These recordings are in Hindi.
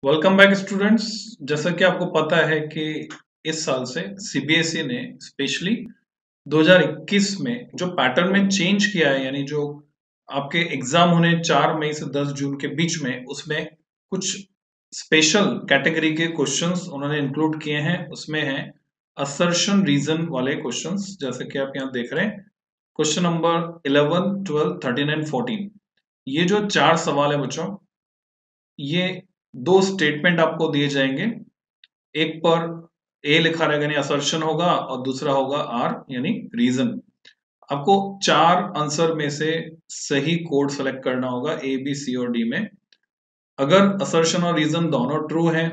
Welcome back students. जैसा कि आपको पता है कि इस साल से सीबीएसई ने स्पेशली 2021 में जो पैटर्न में चेंज किया है, यानी जो आपके एग्जाम होने 4 मई से 10 जून के बीच में, उसमें कुछ स्पेशल कैटेगरी के क्वेश्चंस उन्होंने इंक्लूड किए हैं। उसमें है असर्शन रीजन वाले क्वेश्चंस, जैसे कि आप यहाँ देख रहे हैं। क्वेश्चन नंबर 11, 12, 13 एंड 14, ये जो 4 सवाल है बच्चों, ये 2 स्टेटमेंट आपको दिए जाएंगे। एक पर ए लिखा रहेगा यानी असर्शन होगा, और दूसरा होगा आर यानी रीजन। आपको 4 आंसर में से सही कोड सेलेक्ट करना होगा ए, बी, सी और डी में। अगर असर्शन और रीजन दोनों ट्रू है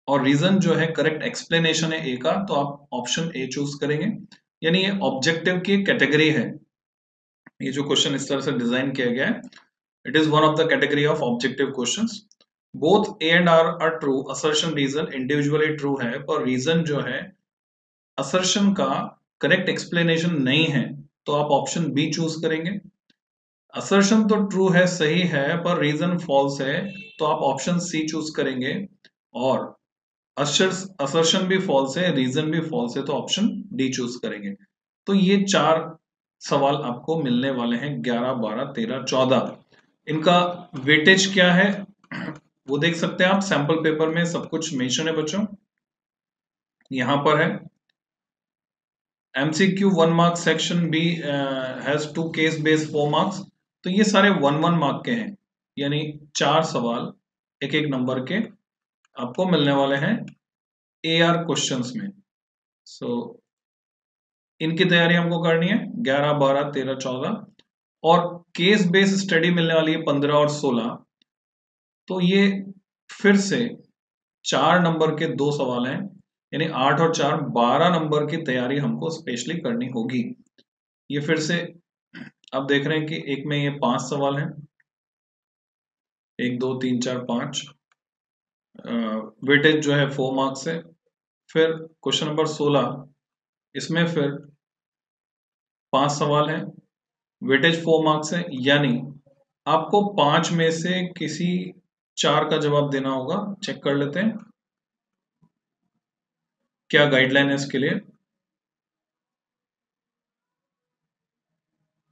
और रीजन जो है करेक्ट एक्सप्लेनेशन है ए का, तो आप ऑप्शन ए चूज करेंगे। यानी ये ऑब्जेक्टिव की कैटेगरी है। ये जो क्वेश्चन इस तरह से डिजाइन किया गया है, it is one of the category of objective questions. Both A and R are true. Assertion reason individually true है, पर reason जो है assertion का correct explanation नहीं है, तो आप option B चूज करेंगे। assertion तो true है, सही है, पर reason false है, तो आप option C चूज करेंगे। और assertion भी false है, reason भी false है, तो option D चूज करेंगे। तो ये 4 सवाल आपको मिलने वाले हैं 11, 12, 13, 14। इनका वेटेज क्या है वो देख सकते हैं आप। सैंपल पेपर में सब कुछ मेंशन है बच्चों। यहां पर है MCQ 1 mark, section B has 2 case based 4 marks. तो ये सारे 1 मार्क के हैं, यानी 4 सवाल एक एक नंबर के आपको मिलने वाले हैं एआर क्वेश्चंस में। सो इनकी तैयारी हमको करनी है 11, 12, 13, 14। और केस बेस्ड स्टडी मिलने वाली है 15 और 16। तो ये फिर से 4 नंबर के 2 सवाल हैं, यानी 8 और 4 12 नंबर की तैयारी हमको स्पेशली करनी होगी। ये फिर से आप देख रहे हैं कि एक में ये 5 सवाल हैं, 1, 2, 3, 4, 5। वेटेज जो है 4 मार्क्स है। फिर क्वेश्चन नंबर 16, इसमें फिर 5 सवाल हैं, वेटेज 4 मार्क्स है। यानी आपको 5 में से किसी 4 का जवाब देना होगा। चेक कर लेते हैं क्या गाइडलाइन है इसके लिए।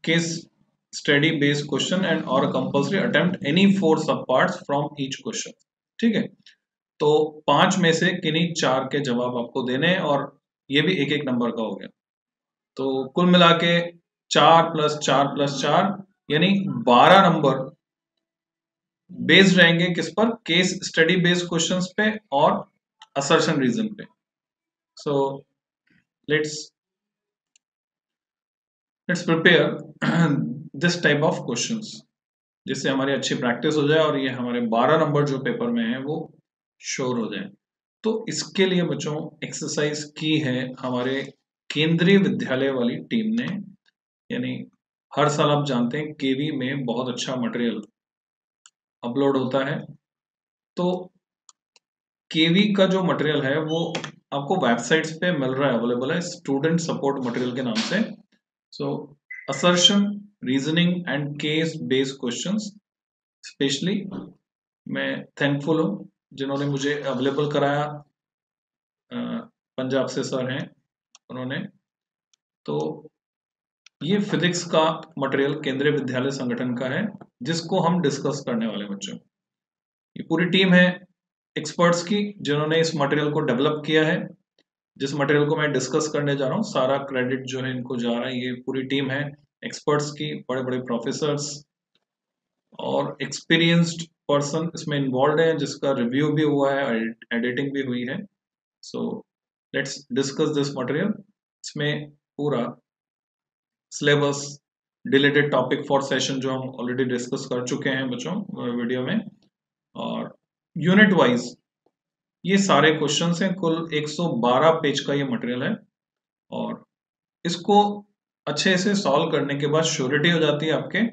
Case study based question and और कंपल्सरी अटेम्प्ट एनी 4 सब पार्ट्स फ्रॉम ईच क्वेश्चन। ठीक है, तो 5 में से किन्हीं 4 के जवाब आपको देने हैं, और ये भी एक एक नंबर का हो गया। तो कुल मिला के 4 प्लस 4 प्लस 4 यानी 12 नंबर बेस्ड रहेंगे किस पर? केस स्टडी बेस्ड क्वेश्चंस पे और असर्शन रीजन पे। So let's let's prepare this type of questions, जिससे हमारी अच्छी प्रैक्टिस हो जाए और ये हमारे 12 नंबर जो पेपर में है वो श्योर हो जाए। तो इसके लिए बच्चों एक्सरसाइज की है हमारे केंद्रीय विद्यालय वाली टीम ने। यानी हर साल आप जानते हैं केवी में बहुत अच्छा मटेरियल अपलोड होता है। तो केवी का जो मटेरियल है वो आपको वेबसाइट्स पे मिल रहा है, अवेलेबल है, स्टूडेंट सपोर्ट मटेरियल के नाम से। So assertion, reasoning and case based questions specially मैं थैंकफुल हूँ जिन्होंने मुझे अवेलेबल कराया। पंजाब से सर हैं उन्होंने। तो ये फिजिक्स का मटेरियल केंद्रीय विद्यालय संगठन का है, जिसको हम डिस्कस करने वाले बच्चों। ये पूरी टीम है एक्सपर्ट्स की जिन्होंने इस मटेरियल को डेवलप किया है। जिस मटेरियल को मैं डिस्कस करने जा रहा हूँ, सारा क्रेडिट जो है इनको जा रहा है। ये पूरी टीम है एक्सपर्ट्स की, बड़े बड़े प्रोफेसर्स और एक्सपीरियंस्ड पर्सन इसमें इन्वॉल्व है, जिसका रिव्यू भी हुआ है, एडिटिंग भी हुई है। So let's discuss this material. इसमें पूरा syllabus, deleted topic for session जो हम ऑलरेडी डिस्कस कर चुके हैं बच्चों वीडियो में, और यूनिट वाइज ये सारे क्वेश्चंस हैं। कुल 112 पेज का ये मटेरियल है, और इसको अच्छे से सॉल्व करने के बाद श्योरिटी हो जाती है आपके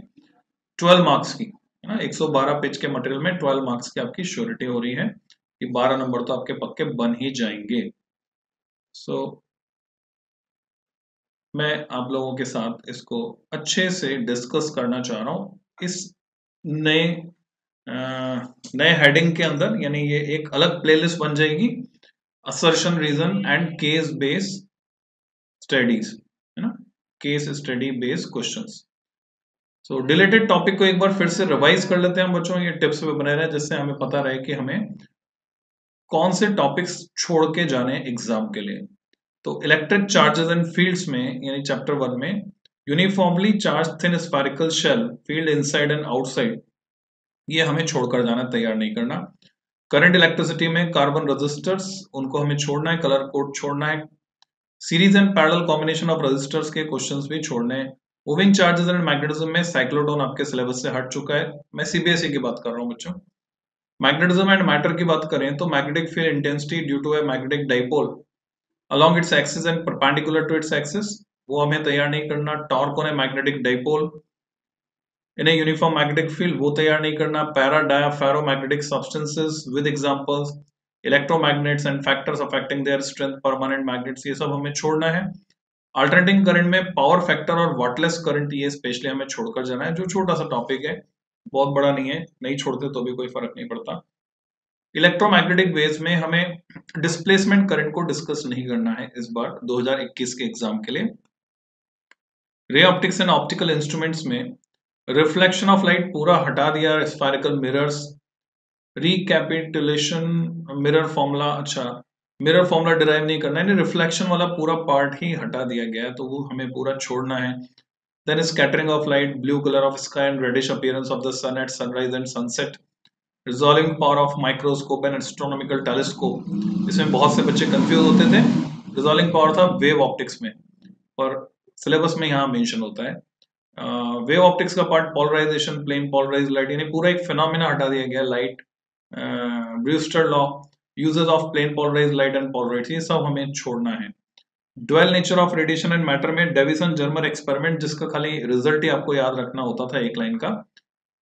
12 मार्क्स की, है ना। 112 पेज के मटेरियल में 12 मार्क्स की आपकी श्योरिटी हो रही है कि 12 नंबर तो आपके पक्के बन ही जाएंगे। सो मैं आप लोगों के साथ इसको अच्छे से डिस्कस करना चाह रहा हूँ इस नए नए हेडिंग के अंदर, यानी ये एक अलग प्लेलिस्ट बन जाएगी, assertion reason and case base studies, है ना, case study based questions. So deleted topic को एक बार फिर से रिवाइज कर लेते हैं हम बच्चों, ये टिप्स पे बने रहे जिससे हमें पता रहे कि हमें कौन से टॉपिक्स छोड़ के जाने एग्जाम के लिए। तो इलेक्ट्रिक चार्जेस एंड फील्ड्स में, यानी चैप्टर 1 में, uniformly charge thin spherical shell field inside and outside, ये हमें छोड़कर जाना, तैयार नहीं करना। करंट इलेक्ट्रिसिटी में कार्बन रजिस्टर्स, उनको हमें छोड़ना है, कलर कोड छोड़ना है। Series and parallel combination of resistors के क्वेश्चंस भी छोड़ने हैं। मूविंग चार्जेस एंड मैग्नेटिज्म में साइक्लोट्रॉन आपके सिलेबस से हट चुका है, मैं सीबीएसई की बात कर रहा हूं बच्चों। मैग्नेटिज्म एंड मैटर की बात करें तो magnetic field intensity due to a magnetic dipole along its axis and perpendicular to its axis, वो हमें तैयार नहीं करना। Torque on a magnetic dipole in a uniform magnetic field, वो तैयार नहीं करना। Para dia ferromagnetic substances with examples, electromagnets and factors affecting their strength, permanent magnets, ये सब हमें छोड़ना है। अल्टरनेटिंग करंट में पावर फैक्टर और वाटलेस करंट, ये स्पेशली हमें छोड़कर जाना है, जो छोटा सा टॉपिक है, बहुत बड़ा नहीं है, नहीं छोड़ते तो भी कोई फर्क नहीं पड़ता। इलेक्ट्रोमैग्नेटिक वेव्स में हमें डिस्प्लेसमेंट करंट को डिस्कस नहीं करना है इस बार 2021 के एग्जाम के लिए। Ray optics and optical instruments में रिफ्लेक्शन ऑफ लाइट पूरा हटा दिया, spherical mirrors, recapitulation, mirror formula, अच्छा मिरर फॉर्मूला डिराइव नहीं करना है, रिफ्लेक्शन वाला पूरा पार्ट ही हटा दिया गया है, तो वो हमें पूरा छोड़ना है। Then scattering of light, blue colour of sky and reddish appearance of the sun at sunrise and sunset, resolving power of microscope and astronomical telescope, इसमें बहुत से बच्चे कंफ्यूज होते थे। रिजॉल्विंग पावर था वेव ऑप्टिक्स में, पर सिलेबस में यहाँ मेंशन होता है। वेव ऑप्टिक्स का part polarisation, plane polarised light, यानी पूरा एक फिनोमेना हटा दिया गया, light, Brewster law, uses of plane polarised light and polaroids, ये सब हमें छोड़ना है। Dual nature of radiation and matter में डेविसन जर्मर एक्सपेरिमेंट, जिसका खाली रिजल्ट ही आपको याद रखना होता था एक लाइन का,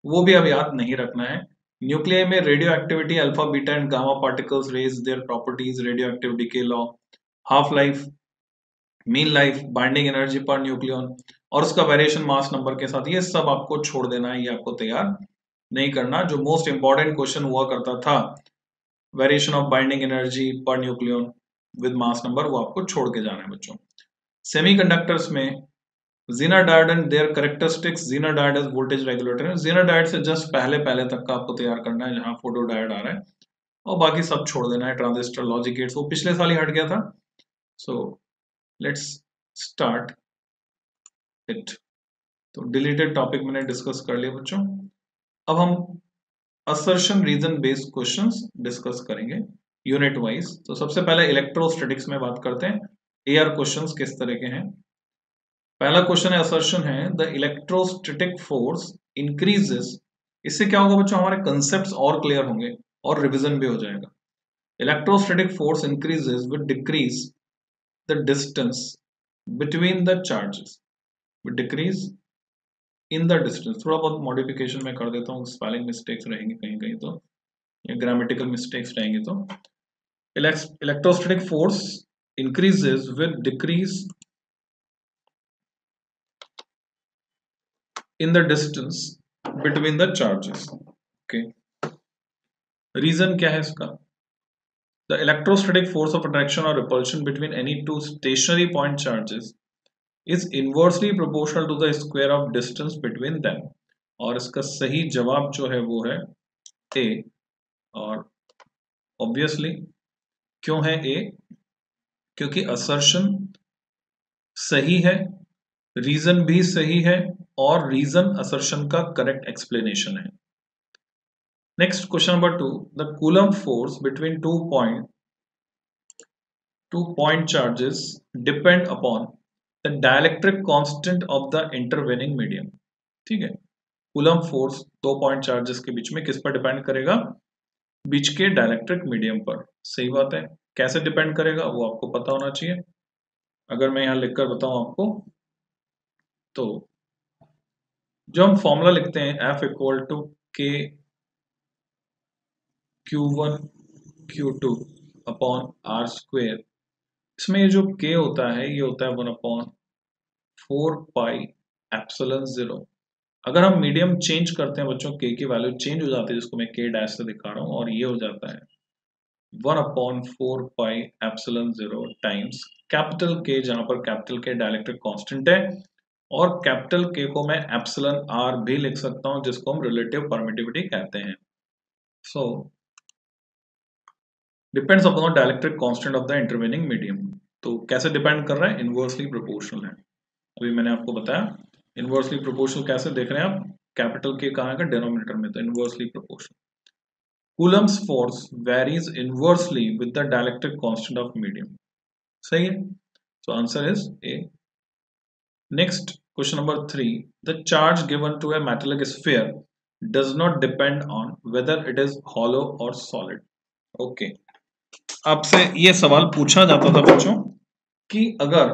वो भी अब याद नहीं रखना है। न्यूक्लियर में radioactivity, alpha beta and gamma particles, rays their properties, radioactive decay law, half life, mean life, binding energy पर न्यूक्लियन और उसका वेरिएशन मास नंबर के साथ, ये सब आपको छोड़ देना है, ये आपको तैयार नहीं करना। जो मोस्ट इंपॉर्टेंट क्वेश्चन हुआ करता था, वेरिएशन ऑफ बाइंडिंग एनर्जी पर न्यूक्लियन विद मास नंबर, वो आपको छोड़ के जाना है बच्चों। सेमीकंडक्टर्स में zener diode and their characteristics, zener diode as voltage regulator है, जीना डायोड से जस्ट पहले पहले तक का आपको तैयार करना है, जहां फोटो डायोड आ रहा है, और बाकी सब छोड़ देना है। ट्रांजिस्टर, लॉजिक गेट्स, वो पिछले साल ही हट गया था। So let's start it. तो डिलीटेड टॉपिक मैंने डिस्कस कर लिया बच्चों। अब हम assertion reason based questions discuss करेंगे यूनिट वाइज। तो सबसे पहले इलेक्ट्रोस्टैटिक्स में बात करते हैं, एआर क्वेश्चंस किस तरह के हैं। पहला क्वेश्चन है, असर्शन है द इलेक्ट्रोस्टैटिक फोर्स इंक्रीजेस। इससे क्या होगा बच्चों, हमारे कंसेप्ट्स और क्लियर होंगे और रिवीजन भी हो जाएगा। Electrostatic force increases with decrease the distance between the charges, with decrease in the distance. थोड़ा बहुत मॉडिफिकेशन मैं कर देता हूँ, स्पेलिंग मिस्टेक्स रहेंगे कहीं कहीं तो, या ग्रामेटिकल मिस्टेक्स रहेंगे तो। Electrostatic force increases with decrease in the distance between the charges. Okay, reason क्या है इसका? The electrostatic force of attraction और repulsion between any two stationary point charges is inversely proportional to the square of distance between them. और इसका सही जवाब जो है वो है ए। और ऑब्वियसली क्यों है ए? क्योंकि असर्शन सही है, रीजन भी सही है, और रीजन असर्शन का करेक्ट एक्सप्लेनेशन है। Next question number 2, the coulomb force between two point charges depend upon the dielectric constant of the intervening medium. ठीक है, कूलम फोर्स दो पॉइंट चार्जेस के बीच में किस पर डिपेंड करेगा? बीच के डाइलेक्ट्रिक मीडियम पर। सही बात है। कैसे डिपेंड करेगा वो आपको पता होना चाहिए। अगर मैं यहां लिखकर बताऊं आपको, तो जो हम फॉर्मूला लिखते हैं F इक्वल टू के Q1 Q2 upon are square, इसमें ये जो K होता है ये होता है 1/4 पाई एप्सिलॉन 0 अगर हम मीडियम चेंज करते हैं बच्चों, के की वैल्यू चेंज हो जाती है, जिसको मैं के डैश से दिखा रहा हूँ, और ये हो जाता है 1/4 पाई एप्सिलॉन 0 टाइम्स कैपिटल के, जहां पर कैपिटल के डाइलेक्ट्रिक कांस्टेंट है, और कैपिटल के को मैं एप्सिलॉन आर भी लिख सकता हूं, जिसको हम रिलेटिव परमिटिविटी कहते हैं। So depends upon the dielectric constant of the intervening medium. तो कैसे डिपेंड कर रहा है? इनवर्सली प्रोपोर्शनल है। अभी मैंने आपको बताया इनवर्सली प्रोपोर्शनल कैसे देख रहे हैं आप, कैपिटल के कहाँ का डिनोमिनेटर में, तो inversely proportional. Coulomb's force varies inversely with the dielectric constant of medium. सही है, so answer is A. Next, question number 3. The charge given to a metallic sphere does not depend on whether it is hollow or solid. Okay. आपसे ये सवाल पूछा जाता था बच्चों कि अगर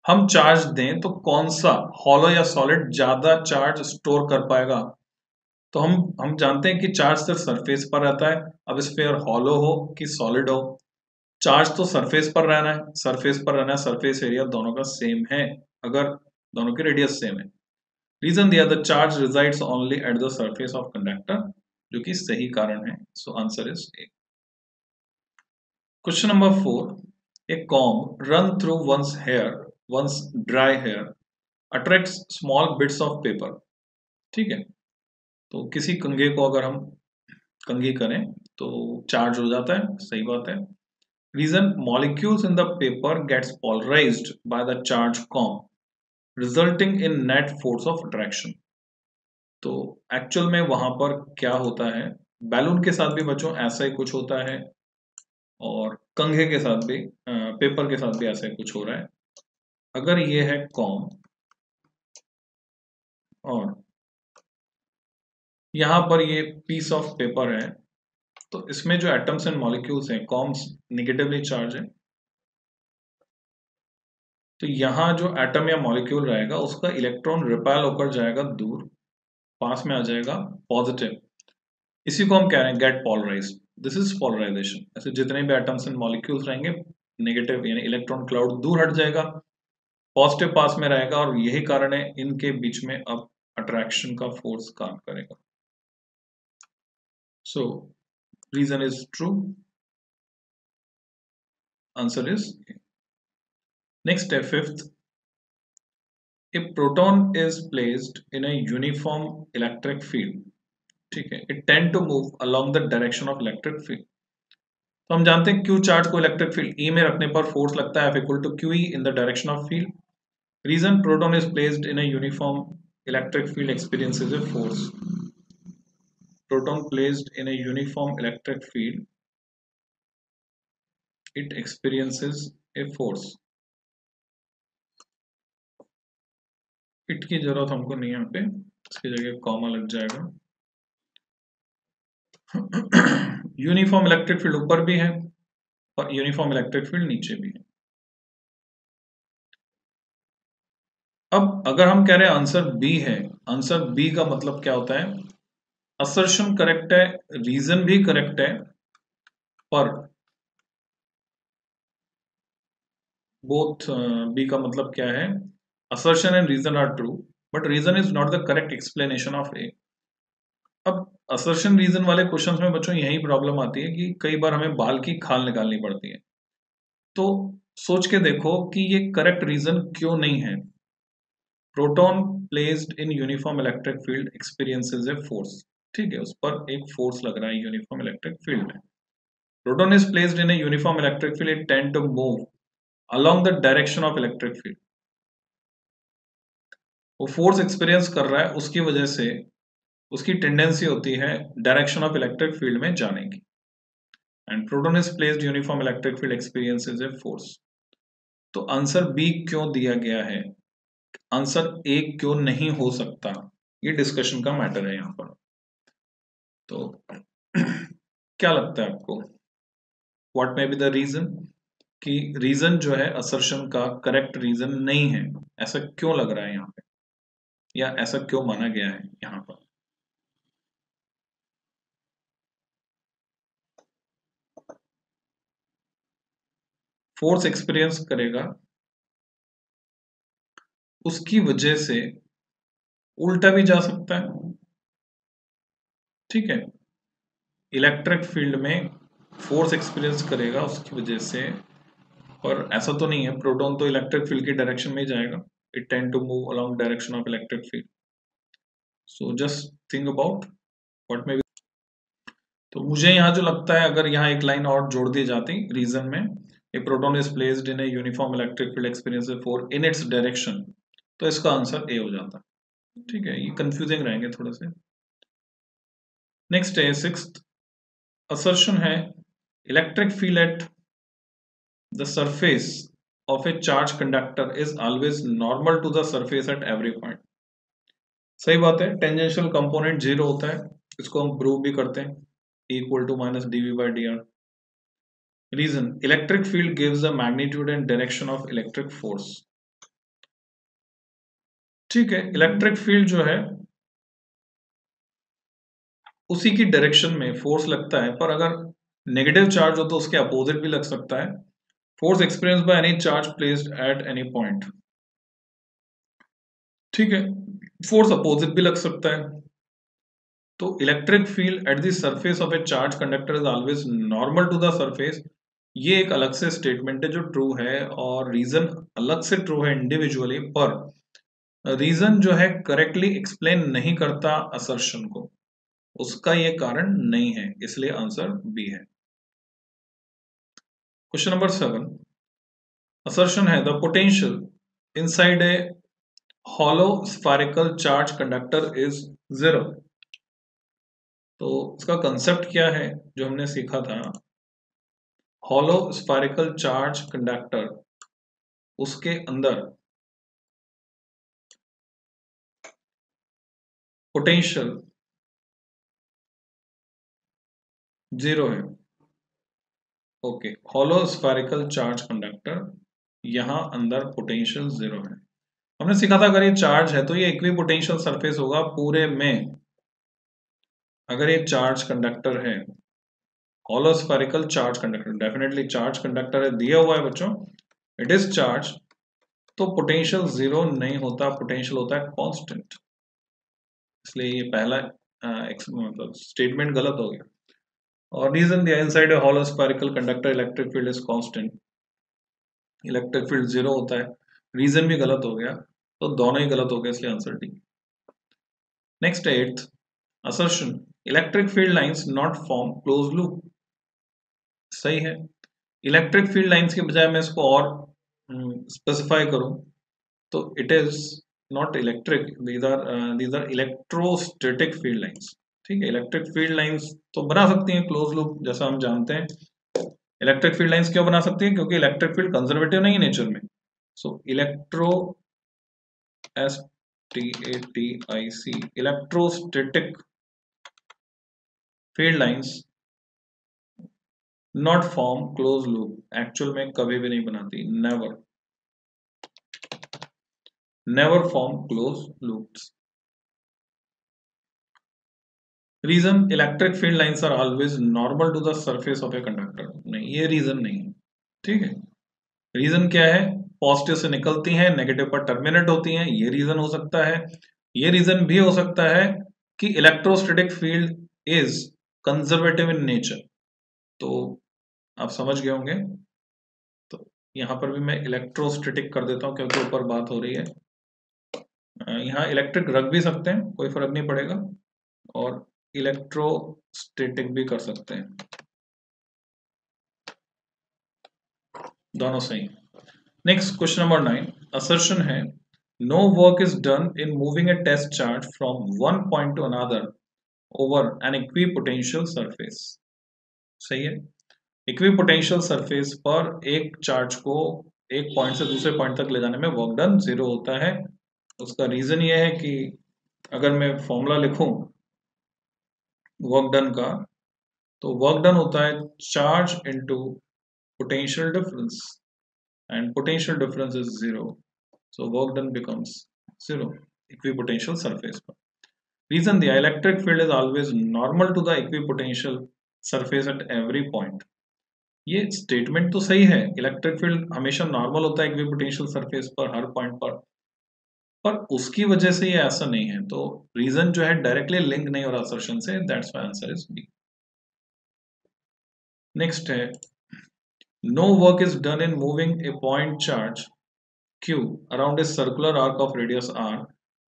हम चार्ज दें तो कौन सा हॉलो या सॉलिड ज्यादा चार्ज स्टोर कर पाएगा। तो हम जानते हैं कि चार्ज सिर्फ सरफेस पर रहता है। अब स्फीयर हॉलो हो कि सॉलिड हो, चार्ज तो सरफेस पर रहना है, सरफेस पर रहना है, सरफेस एरिया दोनों का सेम है अगर दोनों की रेडियस सेम है। रीजन दिया the charge resides only at the surface of conductor, जो कि सही कारण है। So answer is A. Question number 4. A comb run through one's dry hair attracts small bits of paper. ठीक है, तो किसी कंघे को अगर हम कंघी करें तो चार्ज हो जाता है, सही बात है। Reason molecules in the paper gets polarized by the charge comb, resulting in net force of attraction. तो एक्चुअल में वहां पर क्या होता है, बैलून के साथ भी बच्चों ऐसा ही कुछ होता है, और कंघे के साथ भी, पेपर के साथ भी ऐसा ही कुछ हो रहा है। अगर ये है कॉम और यहाँ पर ये पीस ऑफ पेपर है, तो इसमें जो एटम्स एंड मॉलिक्यूल्स हैं, कॉम्स निगेटिवली चार्ज है, तो यहाँ जो एटम या मॉलिक्यूल रहेगा उसका इलेक्ट्रॉन रिपेल होकर जाएगा दूर, पास में आ जाएगा पॉजिटिव। इसी को हम कह रहे हैं get polarised. This is polarisation. ऐसे जितने भी एटम्स एंड मॉलिक्यूल्स रहेंगे, नेगेटिव यानी इलेक्ट्रॉन क्लाउड दूर हट जाएगा, पॉजिटिव पास में रहेगा, और यही कारण है इनके बीच में अब अट्रैक्शन का फोर्स काम करेगा। So reason is true, answer is next है 5th. A proton is placed in a uniform electric field. ठीक है, it tend to move along the direction of electric field. तो हम जानते हैं क्यू चार्ज को इलेक्ट्रिक फील्ड ई में रखने पर फोर्स लगता है F equal to q E in the direction of field. Reason proton is placed in a uniform electric field experiences a force. Proton placed in a uniform electric field, it experiences a force. It की जरूरत हमको नहीं है यहाँ पे, इसकी जगह कॉमा लग जाएगा। यूनिफॉर्म इलेक्ट्रिक फील्ड ऊपर भी है और यूनिफॉर्म इलेक्ट्रिक फील्ड नीचे भी है। अब अगर हम कह रहे हैं आंसर बी है, आंसर बी का मतलब क्या होता है? असर्शन करेक्ट है, रीजन भी करेक्ट है, पर बोथ बी का मतलब क्या है? Assertion and reason are true, but reason is not the correct explanation of A. अब असर्शन रीजन वाले क्वेश्चंस में बच्चों यही प्रॉब्लम आती है कि कई बार हमें बाल की खाल निकालनी पड़ती है। तो सोच के देखो कि ये करेक्ट रीजन क्यों नहीं है। Proton placed in uniform electric field experiences a force. ठीक है, उस पर एक फोर्स लग रहा है यूनिफॉर्म इलेक्ट्रिक फील्ड में। Proton is placed in a uniform electric field, it tend to move along the direction of electric field. वो फोर्स एक्सपीरियंस कर रहा है, उसकी वजह से उसकी टेंडेंसी होती है डायरेक्शन ऑफ इलेक्ट्रिक फील्ड में जाने की। And proton is placed uniform electric field experiences a force. तो आंसर बी क्यों दिया गया है, आंसर ए क्यों नहीं हो सकता, ये डिस्कशन का मैटर है यहाँ पर। तो क्या लगता है आपको, what may be the reason, कि रीजन जो है असर्शन का करेक्ट रीजन नहीं है, ऐसा क्यों लग रहा है यहाँ पे, या ऐसा क्यों माना गया है यहाँ पर? फोर्स एक्सपीरियंस करेगा, उसकी वजह से उल्टा भी जा सकता है, ठीक है। इलेक्ट्रिक फील्ड में फोर्स एक्सपीरियंस करेगा उसकी वजह से, पर ऐसा तो नहीं है, प्रोटॉन तो इलेक्ट्रिक फील्ड की डायरेक्शन में ही जाएगा, it tend to move along direction of electric field. So just think about what may be. तो मुझे यहाँ जो लगता है, अगर यहाँ एक लाइन और जोड़ दी जाती रीजन में, a proton is placed in a uniform electric field experience force in its direction, तो इसका आंसर ए हो जाता, ठीक है। ये कंफ्यूजिंग रहेंगे थोड़े से। नेक्स्ट है सिक्स्थ असर्शन है, electric field at the surface of a charged conductor is always normal to the surface at every point। सही बात है, टेंजेंशियल कंपोनेंट जीरो होता है, इसको हम प्रूव भी करते हैं, equal to minus d V by d r. Reason, electric field gives the magnitude and direction of electric force. ठीक है, इलेक्ट्रिक फील्ड जो है उसी की डायरेक्शन में फोर्स लगता है, पर अगर नेगेटिव चार्ज हो तो उसके अपोजिट भी लग सकता है। Force experience by any charge placed at any point, ठीक है, फोर्स अपोजिट भी लग सकता है। तो electric field at the surface of a charge conductor is always normal to the surface, ये एक अलग से स्टेटमेंट है जो ट्रू है, और रीजन अलग से ट्रू है इंडिविजुअली, पर रीजन जो है करेक्टली एक्सप्लेन नहीं करता असर्शन को, उसका ये कारण नहीं है, इसलिए आंसर बी है। क्वेश्चन नंबर 7 असर्शन है, the potential inside A hollow spherical charge conductor is zero. तो इसका कंसेप्ट क्या है जो हमने सीखा था, हॉलो स्फेरिकल चार्ज कंडक्टर, उसके अंदर पोटेंशियल जीरो है। Okay, hollow spherical charge conductor, यहां अंदर पोटेंशियल जीरो है। हमने सीखा था अगर ये चार्ज है तो ये इक्वी पोटेंशियल सरफेस होगा पूरे में। अगर ये चार्ज कंडक्टर है, hollow spherical charge conductor, definitely charge conductor है, दिया हुआ है बच्चों, इट इज चार्ज, तो पोटेंशियल जीरो नहीं होता, पोटेंशियल होता है कांस्टेंट, इसलिए ये पहला मतलब स्टेटमेंट गलत हो गया। और रीजन दिया, inside a hollow spherical conductor electric field is constant, electric field zero होता है, रीजन भी गलत हो गया, तो दोनों ही गलत हो गए, इसलिए answer D. Next eighth assertion, electric field lines not form close loop. सही है, इलेक्ट्रिक फील्ड लाइंस के बजाय मैं इसको और स्पेसिफाई करूं तो it is not electric, these are electrostatic field lines. ठीक है, इलेक्ट्रिक फील्ड लाइंस तो बना सकती हैं क्लोज लूप, जैसा हम जानते हैं। इलेक्ट्रिक फील्ड लाइंस क्यों बना सकती हैं, क्योंकि इलेक्ट्रिक फील्ड कंजर्वेटिव नहीं है नेचर में। So electro S T A T I C, electrostatic field lines not form close loop, actual में कभी भी नहीं बनाती, never, never form close loops. Reason, electric field lines are always normal to the surface of a conductor, नहीं, ये रीजन नहीं है। ठीक है, रीजन क्या है, पॉजिटिव से निकलती हैं, नेगेटिव पर टर्मिनेट होती हैं, ये रीजन हो सकता है। ये रीजन भी हो सकता है कि electrostatic field is conservative in nature, तो आप समझ गए होंगे। तो यहां पर भी मैं इलेक्ट्रोस्टैटिक कर देता हूं क्योंकि ऊपर बात हो रही है। यहाँ इलेक्ट्रिक रख भी सकते हैं, कोई फर्क नहीं पड़ेगा, और इलेक्ट्रोस्टैटिक भी कर सकते हैं, दोनों सही। नेक्स्ट क्वेश्चन नंबर 9 असर्शन है, no work is done in moving a test charge from one point to another over an equipotential surface. सही है, इक्विपोटेंशियल सरफेस पर एक चार्ज को एक पॉइंट से दूसरे पॉइंट तक ले जाने में वर्क डन जीरो होता है। उसका रीजन ये है कि अगर मैं फॉर्मूला लिखूं वर्क डन का, तो वर्क डन होता है charge into potential difference, and potential difference is zero, so work done becomes zero equipotential surface पर। reason दिया, electric field is always normal to the equipotential surface at every point। ये स्टेटमेंट तो सही है, इलेक्ट्रिक फील्ड हमेशा नॉर्मल होता है इक्विपोटेंशियल सरफेस पर हर पॉइंट पर, पर उसकी वजह से ये ऐसा नहीं है, तो रीजन जो है डायरेक्टली लिंक नहीं हो रहा असर्शन से, that's why answer is B. Next है, no work is done in moving a point charge q around a circular arc of radius r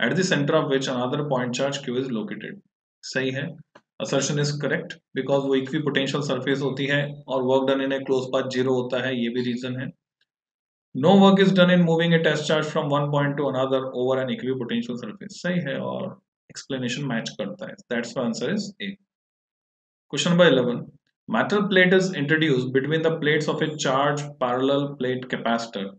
at the center of which another point charge q is located। सही है, assertion is correct because वो इक्विपोटेंशियल सरफेस होती है और work done in a close path zero होता है, ये भी रीजन है। No work is done in moving a test charge from one point to another over an equipotential surface, सही है और एक्सप्लेनेशन मैच करता है, that's why answer is A. Question number 11, metal plate is introduced between the plates of a charged parallel plate capacitor।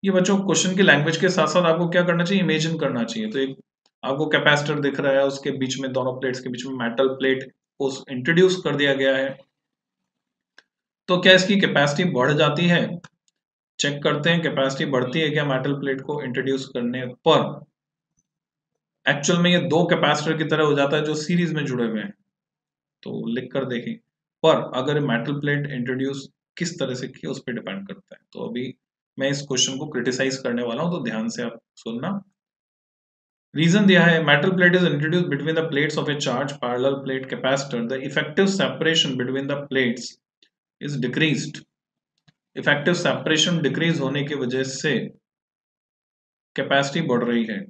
ये बच्चों क्वेश्चन की लैंग्वेज के साथ साथ आपको क्या करना चाहिए, इमेजिन करना चाहिए। तो एक आपको कैपेसिटर दिख रहा है, उसके बीच में, दोनों प्लेट्स के बीच में मेटल प्लेट को इंट्रोड्यूस कर दिया गया है, तो क्या इसकी कैपेसिटी बढ़ जाती है? चेक करते हैं कैपेसिटी बढ़ती है क्या मेटल प्लेट को इंट्रोड्यूस करने पर। एक्चुअल में ये दो कैपेसिटर की तरह हो जाता है जो सीरीज में जुड़े हुए हैं, तो लिख कर देखें। पर अगर मेटल प्लेट इंट्रोड्यूस किस तरह से किया उस पर डिपेंड करता है। तो अभी मैं इस क्वेश्चन को क्रिटिसाइज करने वाला हूं, तो ध्यान से आप सुनना। रीजन दिया है, metal plate is introduced between the plates of a charge parallel plate capacitor, the effective separation between the plates is decreased. Effective separation decrease होने की वजह से कैपेसिटी बढ़ रही है।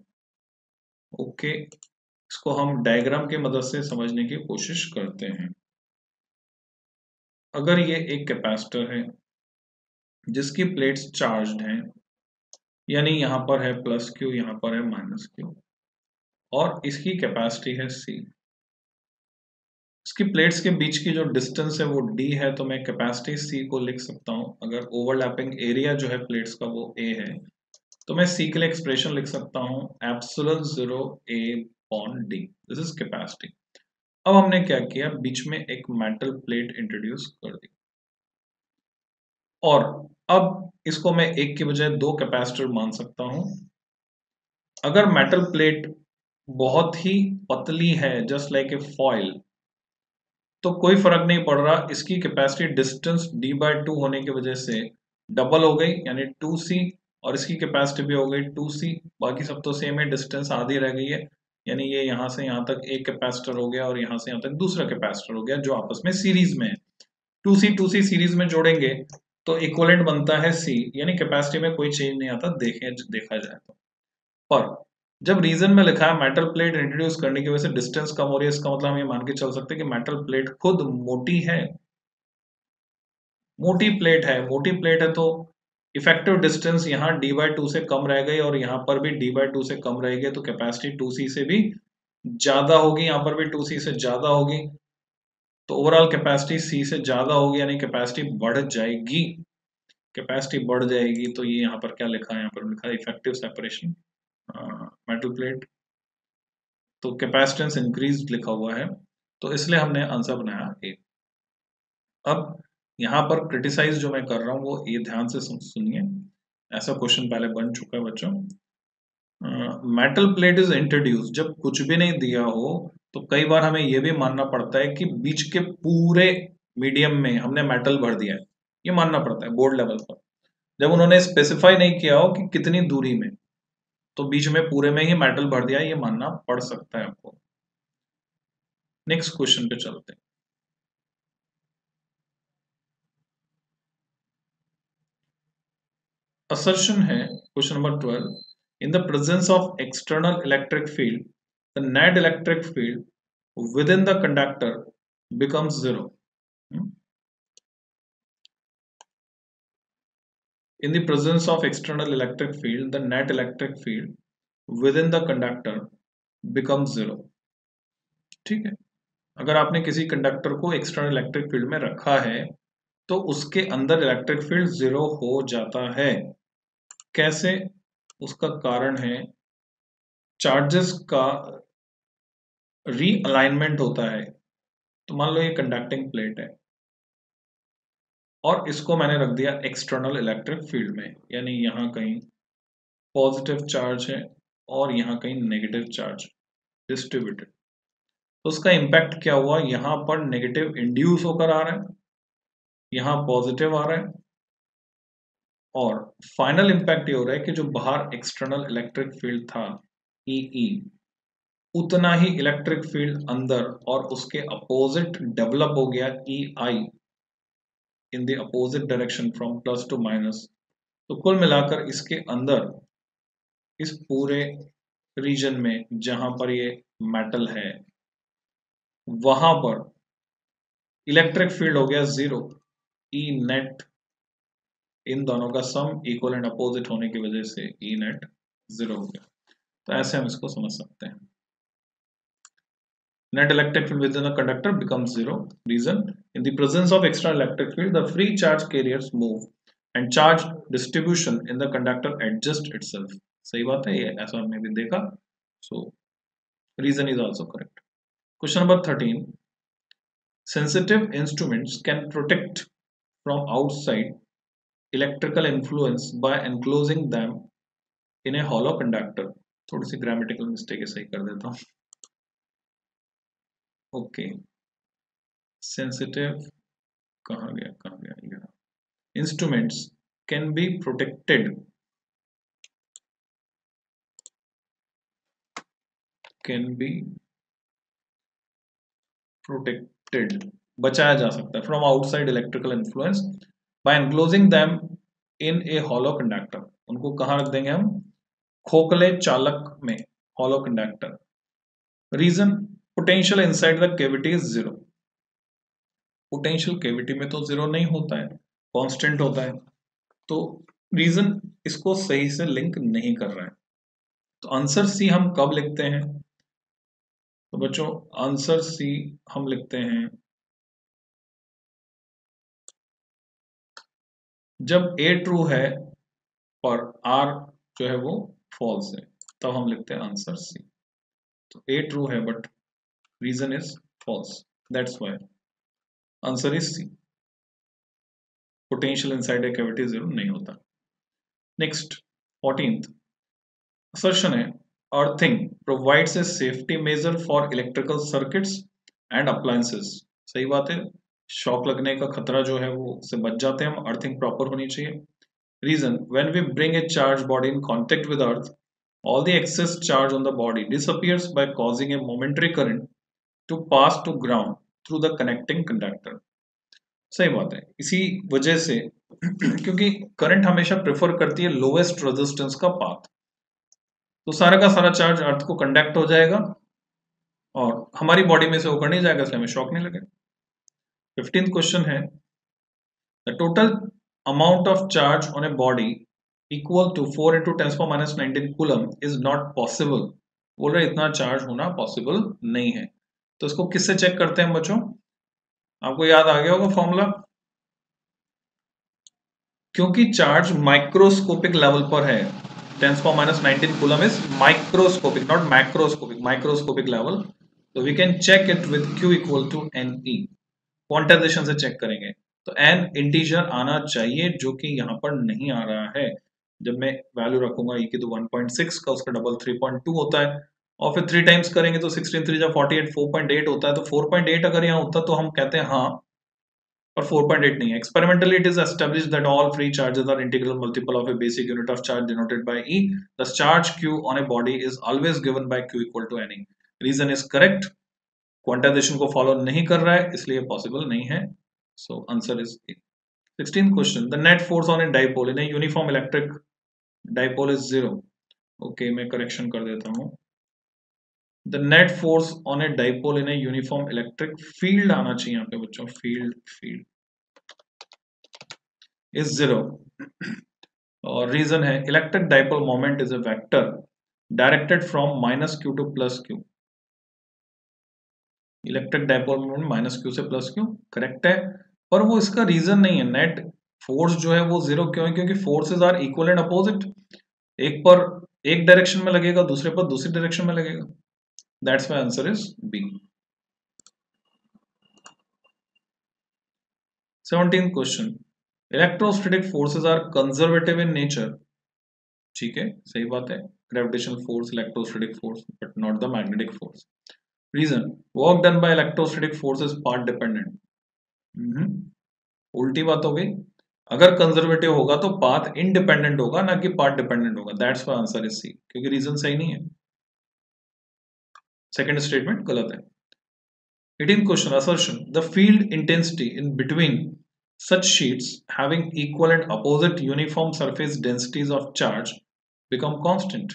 ओके, इसको हम डायग्राम की मदद से समझने की कोशिश करते हैं। अगर ये एक कैपेसिटर है जिसकी प्लेट्स चार्ज्ड हैं, यानी यहां पर है प्लस क्यू, यहां पर है माइनस क्यू, और इसकी कैपेसिटी है सी। इसकी प्लेट्स के बीच की जो डिस्टेंस है वो d है, तो मैं कैपेसिटी c को लिख सकता हूं। अगर ओवरलैपिंग एरिया जो है प्लेट्स का वो a है, तो मैं c के लिए एक्सप्रेशन लिख सकता हूं epsilon 0 a upon d, this is capacity. अब हमने क्या किया, बीच में एक मेटल प्लेट इंट्रोड्यूस कर दी, और अब इसको मैं एक की बजाय दो कैपेसिटर मान सकता हूं। अगर मेटल प्लेट बहुत ही पतली है, जस्ट लाइक ए फॉइल, तो कोई फर्क नहीं पड़ रहा, इसकी कैपेसिटी डिस्टेंस d/2 होने की वजह से डबल हो गई, यानी 2c, और इसकी कैपेसिटी भी हो गई 2c। बाकी सब तो सेम है, डिस्टेंस आधी रह गई है, यानी ये यहाँ से यहाँ तक एक कैपेसिटर हो गया और यहाँ से यहाँ तक दूसरा कैपेसिटर हो गया जो आपस में सीरीज में है। 2c सीरीज में जोड़ेंगे तो इक्विवेलेंट बनता है c, यानी कैपेसिटी में कोई चेंज नहीं आता देखा जाए तो। पर जब रीजन में लिखा है मेटल प्लेट इंट्रोड्यूस करने की वजह से डिस्टेंस कम हो रही है, इसका मतलब हम ये मान के चल सकते हैं कि मेटल प्लेट खुद मोटी है। मोटी प्लेट है तो इफेक्टिव डिस्टेंस यहाँ d/2 से कम रह गई और यहाँ पर भी d/2 से कम रहेगी, तो कैपेसिटी 2c से भी ज्यादा होगी, यहाँ पर भी 2c से ज्यादा होगी, तो ओवरऑल कैपेसिटी c से ज्यादा होगी, यानी कैपेसिटी बढ़ जाएगी। कैपेसिटी बढ़ जाएगी तो ये यहाँ पर क्या लिखा है, यहाँ पर लिखा है इफेक्टिव सेपरेशन मेटल प्लेट, तो कैपेसिटेंस इंक्रीज लिखा हुआ है, तो इसलिए हमने आंसर बनाया ए। अब यहाँ पर क्रिटिसाइज जो मैं कर रहा हूँ वो ये ध्यान से सुनिए, ऐसा क्वेश्चन पहले बन चुका है बच्चों। मेटल प्लेट इज इंट्रोड्यूस, जब कुछ भी नहीं दिया हो तो कई बार हमें यह भी मानना पड़ता है कि बीच के पूरे मीडियम में हमने मेटल भर दिया है, ये मानना पड़ता है बोर्ड लेवल पर। जब उन्होंने स्पेसिफाई नहीं किया हो कि कितनी दूरी में, तो बीच में पूरे में ही मेटल भर दिया, ये मानना पड़ सकता है आपको। नेक्स्ट क्वेश्चन पे चलते हैं। असर्शन है question number 12, in the presence of external electric field the net electric field within the conductor becomes zero। In the presence of external electric field, the net electric field within the conductor becomes zero। ठीक है, अगर आपने किसी कंडक्टर को एक्सटर्नल इलेक्ट्रिक फील्ड में रखा है तो उसके अंदर इलेक्ट्रिक फील्ड जीरो हो जाता है। कैसे? उसका कारण है चार्जेस का रीअलाइनमेंट होता है। तो मान लो ये कंडक्टिंग प्लेट है और इसको मैंने रख दिया एक्सटर्नल इलेक्ट्रिक फील्ड में, यानी यहाँ कहीं पॉजिटिव चार्ज है और यहाँ कहीं नेगेटिव चार्ज डिस्ट्रीब्यूटेड। तो उसका इम्पैक्ट क्या हुआ, यहाँ पर नेगेटिव इंड्यूस होकर आ रहा है, यहाँ पॉजिटिव आ रहा है, और फाइनल इम्पैक्ट ये हो रहा है कि जो बाहर एक्सटर्नल इलेक्ट्रिक फील्ड था ई, उतना ही इलेक्ट्रिक फील्ड अंदर और उसके अपोजिट डेवलप हो गया I in the opposite direction from plus to minus. तो कुल मिलाकर इसके अंदर इस पूरे रीजन में जहां पर ये मेटल है वहां पर इलेक्ट्रिक फील्ड हो गया जीरो, ई नेट इन दोनों का सम इक्वल एंड अपोजिट होने की वजह से ई नेट जीरो हो गया। तो ऐसे हम इसको समझ सकते हैं। Net electric field within a conductor becomes zero. Reason: in the presence of extra electric field, the free charge carriers move and charge distribution in the conductor adjust itself. सही बात है, ये ऐसा हमने भी देखा. So reason is also correct. Question number 13. Sensitive instruments can protect from outside electrical influence by enclosing them in a hollow conductor. थोड़ी सी grammatical mistake है, सही कर देता हूँ. Okay. Sensitive कहाँ गया instruments can be protected बचाया जा सकता है from outside electrical influence by enclosing them in a hollow conductor. उनको कहाँ रख देंगे हम? खोखले चालक में, hollow conductor. Reason: potential inside the cavity is zero. Potential cavity में तो जीरो नहीं होता है, कांस्टेंट होता है. तो रीजन इसको सही से लिंक नहीं कर रहा है. तो आंसर सी हम कब लिखते हैं? तो बच्चों आंसर सी हम लिखते हैं जब ए ट्रू है और आर जो है वो फॉल्स है, तब हम लिखते हैं आंसर सी. तो ए ट्रू है but reason is false, that's why answer is C. Potential inside a cavity zero नहीं होता. नेक्स्ट 14th assertion है earthing provides a safety measure for electrical circuits and appliances. सही बात है, शॉक लगने का खतरा जो है वो से बच जाते हैं हम, अर्थिंग प्रॉपर होनी चाहिए. Reason: when we bring a charge body in contact with earth, all the excess charge on the body disappears by causing a momentary current to pass to ground through the connecting conductor. सही बात है, इसी वजह से क्योंकि करंट हमेशा प्रेफर करती है लोएस्ट रेजिस्टेंस का पाथ, तो सारा का सारा चार्ज अर्थ को कंडक्ट हो जाएगा और हमारी बॉडी में से होकर नहीं जाएगा, इसलिए हमें शॉक नहीं लगेगा. 15th क्वेश्चन है the total amount of charge on a body equal to 4 into 10⁻⁹ coulomb is not possible. बोल रहे इतना चार्ज होना पॉसिबल नहीं है. तो इसको किससे चेक करते हैं बच्चों? आपको याद आ गया होगा फॉर्मूला. क्योंकि चार्ज माइक्रोस्कोपिक लेवल पर है, 10⁻⁹ coulomb is microscopic not macroscopic, microscopic level. तो we can check it with Q equal to NE. Quantization से चेक करेंगे तो n इंटीजर आना चाहिए जो कि यहाँ पर नहीं आ रहा है. जब मैं वैल्यू रखूंगा e की तो 1.6 का उसका डबल 3.2 होता है और फिर 3 टाइम्स करेंगे तो 16 3 48 4.8 होता है. तो 4.8 अगर यहाँ होता तो हम कहते हैं हाँ, पर 4.8 नहीं है. Experimentally it is established that all free charges are integral multiple of a basic unit of charge denoted by E. The charge Q on a body is always given by Q equal to NE. Reason is correct. Quantization को फॉलो नहीं कर रहा है इसलिए पॉसिबल नहीं है. So answer is A. 16th question the net force on a dipole in a uniform electric dipole is zero. Okay मैं करेक्शन कर देता हूं. The net force on a dipole in a uniform electric field आना चाहिए यहाँ पे बच्चों, फील्ड इज जीरो. और रीजन है electric dipole moment is a vector directed from -Q to +Q. Electric dipole moment -Q से +Q करेक्ट है, पर वो इसका रीजन नहीं है. नेट फोर्स जो है वो जीरो क्यों है? क्योंकि forces are equal and opposite. एक पर एक डायरेक्शन में लगेगा, दूसरे पर दूसरी डायरेक्शन में लगेगा. That's why answer is B. 17th question electrostatic forces are conservative in nature. ठीक है सही बात है, gravitational force electrostatic force but not the magnetic force. Reason work done by electrostatic force is path dependent. उल्टी बात हो गई. अगर कंजर्वेटिव होगा तो पाथ इंडिपेंडेंट होगा, ना कि पाथ डिपेंडेंट होगा। That's why answer is C, क्योंकि रीजन सही नहीं है। सेकंड स्टेटमेंट गलत है। 18th question, assertion: the field intensity in between such sheets having equal and opposite uniform surface densities of charge become constant.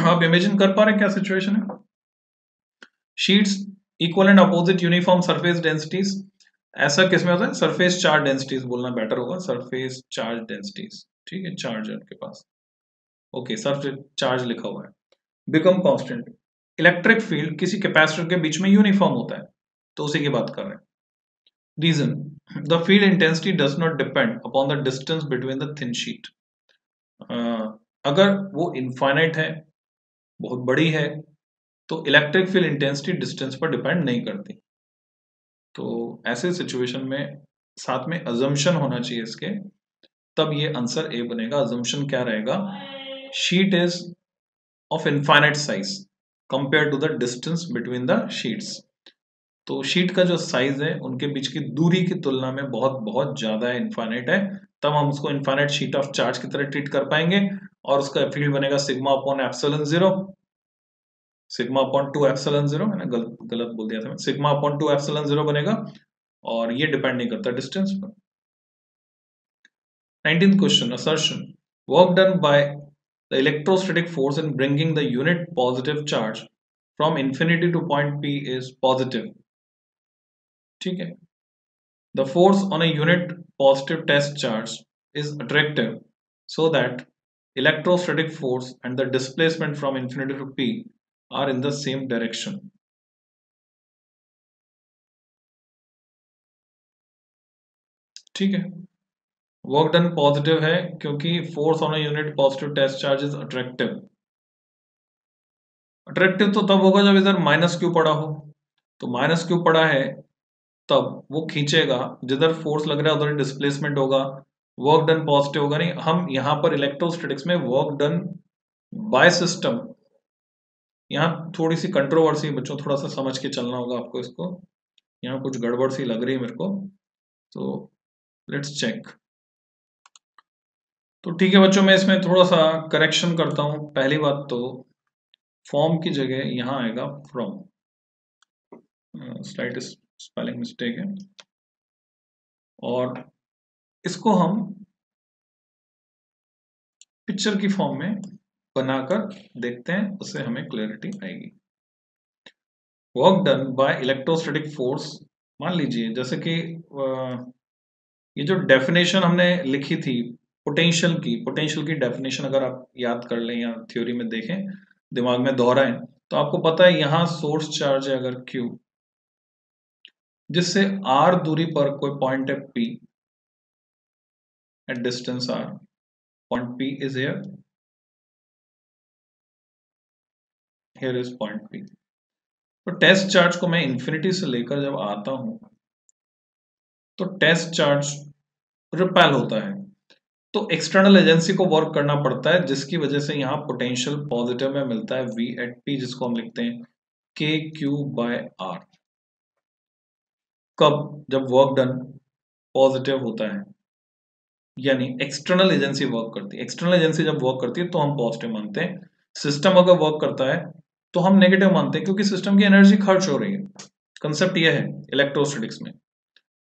आप इमेजिन कर पा रहे हैं क्या सिचुएशन है? Sheets equal and opposite uniform surface densities, ऐसा किसमें होता है? सरफेस चार्ज डेंसिटीज बोलना बेटर होगा, सरफेस चार्ज डेंसिटीज। ठीक है, चार्ज है उनके पास। ओके, सरफेस चार्ज लिखा हुआ है। बिकम कांस्टेंट, इलेक्ट्रिक फील्ड किसी कैपेसिटर के बीच में यूनिफॉर्म होता है, तो उसी की बात कर रहे हैं। Reason: the field intensity does not depend upon the distance between the thin sheet. अगर वो इनफाइनाइट है, बहुत बड़ी है, तो इलेक्ट्रिक फील्ड इंटेंसिटी डिस्टेंस पर डिपेंड नहीं करती। तो ऐसे सिचुएशन में साथ में अजम्पशन होना चाहिए इसके, तब ये आंसर ए बनेगा। अजम्पशन क्या रहेगा? Sheet is of infinite size compare to the distance between the sheets. तो शीट का जो साइज है उनके बीच की दूरी की तुलना में बहुत बहुत ज्यादा है, इनफाइनाइट है, तब हम उसको इनफाइनाइट शीट ऑफ चार्ज की तरह ट्रीट कर पाएंगे, और उसका फील्ड बनेगा sigma upon epsilon zero, sigma upon 2 epsilon zero, है ना, गलत बोल दिया था मैं, सिग्मा अपॉन 2 एप्सिलॉन जीरो बनेगा, और ये डिपेंड नहीं करता डिस्टेंस पर। 19th question, assertion: work done by the electrostatic force in bringing the unit positive charge from infinity to point P is positive. ठीक है, the force on a unit positive test charge is attractive, so that electrostatic force and the displacement from infinity to P are in the same direction. ठीक है, वर्क डन पॉजिटिव है क्योंकि force on a unit positive test charge is attractive. Attractive तो तब होगा जब इधर माइनस क्यू पड़ा हो, तो माइनस क्यू पड़ा है तब वो खींचेगा, जिधर फोर्स लग रहा है उधर डिस्प्लेसमेंट होगा, वर्क डन पॉजिटिव होगा नहीं। हम यहाँ पर इलेक्ट्रोस्टैटिक्स में वर्क डन बाय सिस्टम, यहाँ थोड़ी सी कंट्रोवर्सी बच्चों, थोड़ा सा समझ के चलना होगा आपको इसको, यहाँ कुछ गड़बड़ सी लग रही है मेरे को, तो लेट्स चेक। तो ठीक है बच्चों, मैं इसमें थोड़ा सा करेक्शन करता हूँ। पहली बात तो फॉर्म की जगह यहाँ आएगा फ्रॉम, स्लाइड स्पेलिंग मिस्टेक है, और इसको हम पिक्चर की फॉर्म में बनाकर देखते हैं, उससे हमें क्लैरिटी आएगी। Work done by electrostatic force, मान लीजिए जैसे कि ये जो डेफिनेशन हमने लिखी थी पोटेंशियल की डेफिनेशन अगर आप याद कर लें या थ्योरी में देखें, दिमाग में दोहराएं, तो आपको पता है यहाँ सोर्स चार्ज है अगर Q, जिससे R दूरी पर कोई पॉइंट है P, at distance R, point P is here is point P। तो टेस्ट चार्ज को मैं इंफिनिटी से लेकर जब आता हूं, तो टेस्ट चार्ज रिपेल होता है, तो एक्सटर्नल एजेंसी को वर्क करना पड़ता है, जिसकी वजह से यहाँ पोटेंशियल पॉजिटिव में मिलता है V एट P, जिसको हम लिखते हैं KQ/R। कब? जब वर्क डन पॉजिटिव होता है, यानी एक्सटर्नल एजेंसी वर्क करती है। एक्सटर्नल एजेंसी जब वर्क करती है तो हम पॉजिटिव मानते हैं, सिस्टम अगर वर्क करता है तो हम नेगेटिव मानते हैं, क्योंकि सिस्टम की एनर्जी खर्च हो रही है। कंसेप्ट यह है इलेक्ट्रोस्टैटिक्स में,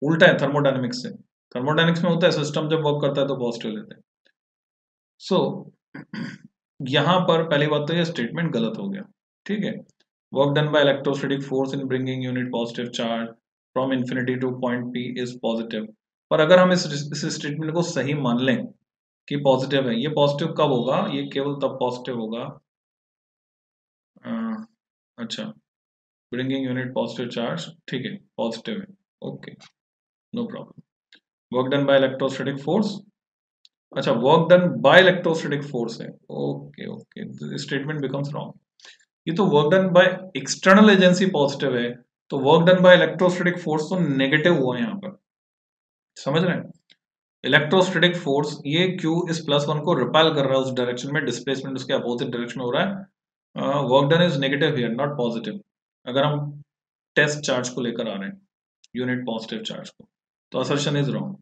उल्टा है थर्मोडायनेमिक्स से। थर्मोडायनेमिक्स में होता है सिस्टम जब वर्क करता है तो पॉजिटिव लेते हैं। सो यहां पर पहली बात तो ये स्टेटमेंट गलत हो गया। ठीक है, work done by electrostatic force in bringing unit positive charge from infinity two point P is positive. पर अगर हम इस स्टेटमेंट को सही मान लें कि पॉजिटिव है, ये पॉजिटिव कब होगा? ये केवल तब पॉजिटिव होगा, अच्छा, ब्रिंगिंग यूनिट पॉजिटिव चार्ज, ठीक है, पॉजिटिव है, okay, no problem. Work done by electrostatic force, अच्छा, work done by electrostatic force है, okay okay, statement becomes wrong. ये तो work done by external agency positive है, तो work done by electrostatic force तो नेगेटिव हुआ है यहाँ पर, समझ रहे हैं? इलेक्ट्रोस्टैटिक फोर्स ये Q इस +1 को रिपेल कर रहा है उस डायरेक्शन में, डिस्प्लेसमेंट उसके अपोजिट डायरेक्शन में हो रहा है। Work done is negative here, not positive, अगर हम टेस्ट चार्ज को लेकर आ रहे हैं, यूनिट पॉजिटिव चार्ज को, तो assertion is wrong.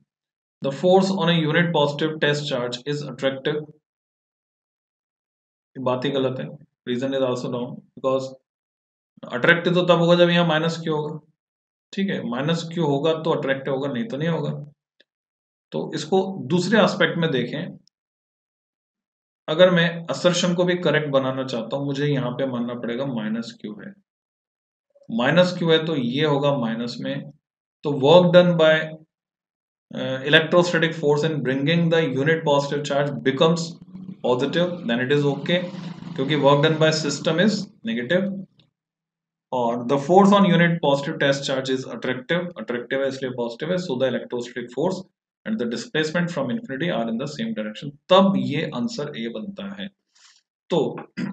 The force on a unit positive test charge is attractive, बात ही गलत है, reason is also wrong because attractive तो तब होगा जब यहाँ माइनस क्यू होगा, ठीक है, माइनस क्यू होगा तो अट्रैक्टिव होगा, नहीं तो नहीं होगा। तो इसको दूसरे एस्पेक्ट में देखें, अगर मैं असर्शन को भी करेक्ट बनाना चाहता हूं, मुझे यहां पे मानना पड़ेगा माइनस क्यू है, माइनस क्यू है तो ये होगा माइनस में, तो work done bye electrostatic force in bringing the unit positive charge becomes positive, then it is okay, क्योंकि work done by system is negative, और the force on unit positive test charge is attractive है इसलिए positive है, so the electrostatic force and the displacement from infinity are in the same direction, तब ये आंसर A बनता है। तो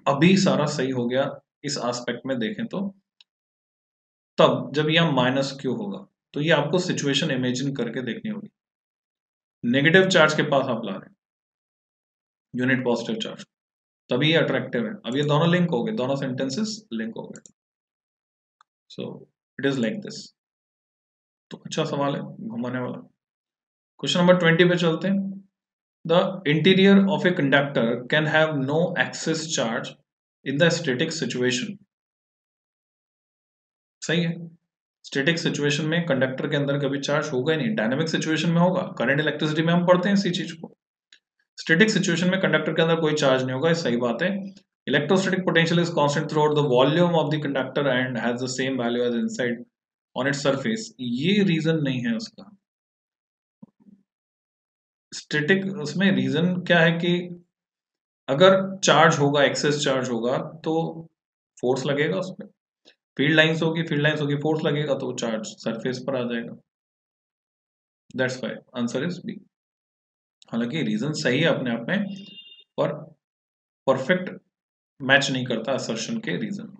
अभी सारा सही हो गया इस एस्पेक्ट में देखें तो, तब जब यह माइनस क्यू होगा तो ये आपको सिचुएशन इमेजिन करके देखनी होगी, नेगेटिव चार्ज के पास आप ला रहे हैं यूनिट पॉजिटिव चार्ज, तभी ये अट्रैक्टिव है। अब ये दोनों लिंक हो गए, दोनों सेंटेंसेस लिंक हो गए, so it is like this. तो अच्छा सवाल है, घुमाने वाला। क्वेश्चन नंबर 20 पे चलते हैं। The interior of a conductor can have no excess charge in the static situation, सही है। स्टैटिक सिचुएशन में कंडक्टर के अंदर कभी चार्ज होगा ही नहीं, डायनामिक सिचुएशन में होगा, करंट इलेक्ट्रिसिटी में हम पढ़ते हैं इसी चीज को। स्टैटिक सिचुएशन में कंडक्टर के अंदर कोई चार्ज नहीं होगा, ये सही बात है। Electrostatic potential is constant throughout the volume of the conductor and has the same value as inside on its surface, ये रीजन नहीं है उसका। स्टैटिक उसमें रीजन क्या है कि अगर चार्ज होगा, एक्सेस चार्ज होगा तो फोर्स लगेगा उसमें, फील्ड लाइंस होगी, फोर्स लगेगा तो चार्ज सरफेस पर आ जाएगा, that's why answer is B. हालांकि रीजन सही है अपने आप में, पर परफेक्ट मैच नहीं करता असर्शन के रीजन।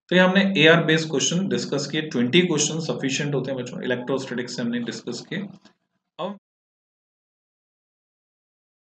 तो ये हमने एआर बेस्ड क्वेश्चन डिस्कस किए, 20 क्वेश्चन सफिशिएंट होते हैं बच्चों, इलेक्ट्रोस्टैटिक्स से हमने डिस्कस किए। अब